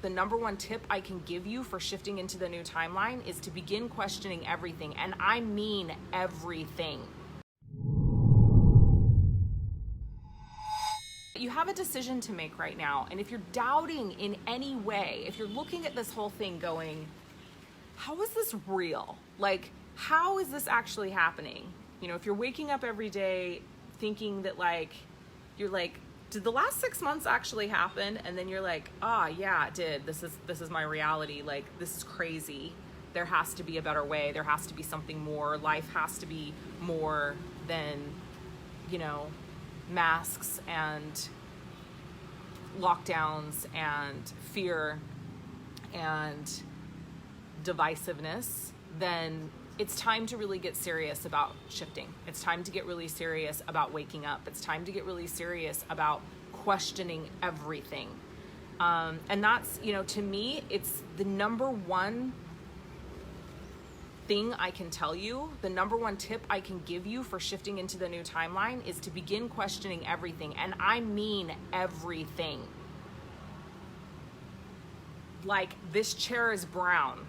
the number one tip I can give you for shifting into the new timeline is to begin questioning everything. And I mean everything. You have a decision to make right now. And if you're doubting in any way, if you're looking at this whole thing going, how is this real? Like, how is this actually happening? You know, if you're waking up every day thinking that you're like, did the last 6 months actually happen? And then you're like, yeah, it did. This is my reality. Like, this is crazy. There has to be a better way. There has to be something more. Life has to be more than, masks and lockdowns and fear and divisiveness. Then it's time to really get serious about shifting. It's time to get really serious about waking up. It's time to get really serious about questioning everything. And that's, to me, it's the number one thing I can tell you, the number one tip I can give you for shifting into the new timeline is to begin questioning everything. And I mean everything. Like, this chair is brown.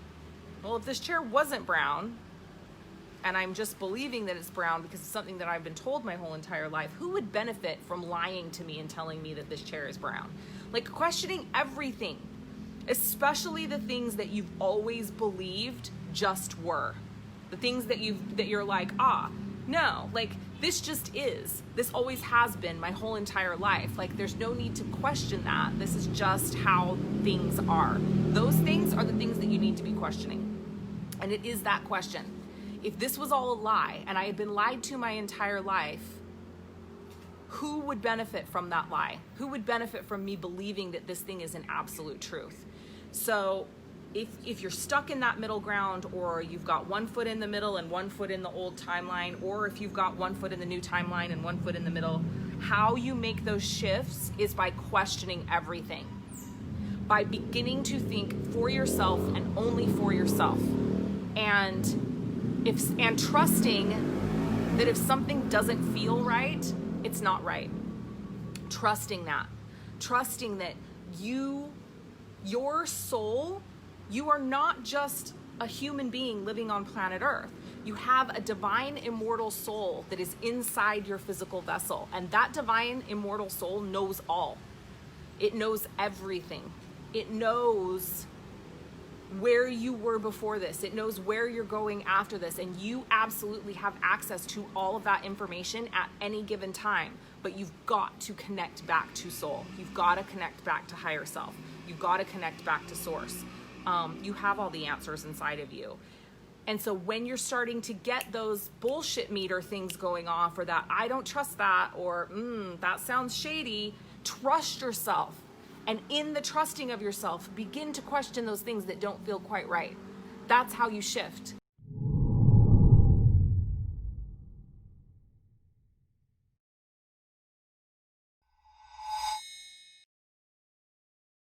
Well, if this chair wasn't brown, and I'm just believing that it's brown because it's something that I've been told my whole entire life, who would benefit from lying to me and telling me that this chair is brown? Like, questioning everything, especially the things that you've always believed just were. The things that you're like, no, like, this just is. This always has been my whole entire life. Like, there's no need to question that. This is just how things are. Those things are the things that you need to be questioning. And it is that question. If this was all a lie and I had been lied to my entire life, who would benefit from that lie? Who would benefit from me believing that this thing is an absolute truth? So if you're stuck in that middle ground, or you've got 1 foot in the middle and 1 foot in the old timeline, or if you've got 1 foot in the new timeline and 1 foot in the middle, how you make those shifts is by questioning everything. By beginning to think for yourself and only for yourself. And trusting that if something doesn't feel right, it's not right. Trusting that your soul, you are not just a human being living on planet Earth. You have a divine immortal soul that is inside your physical vessel. And that divine immortal soul knows all. It knows everything. It knows where you were before this. It knows where you're going after this. And you absolutely have access to all of that information at any given time. But you've got to connect back to soul. You've got to connect back to higher self. You've got to connect back to source. You have all the answers inside of you. And so when you're starting to get those bullshit meter things going off, or that I don't trust that, or that sounds shady, trust yourself. And in the trusting of yourself, begin to question those things that don't feel quite right. That's how you shift.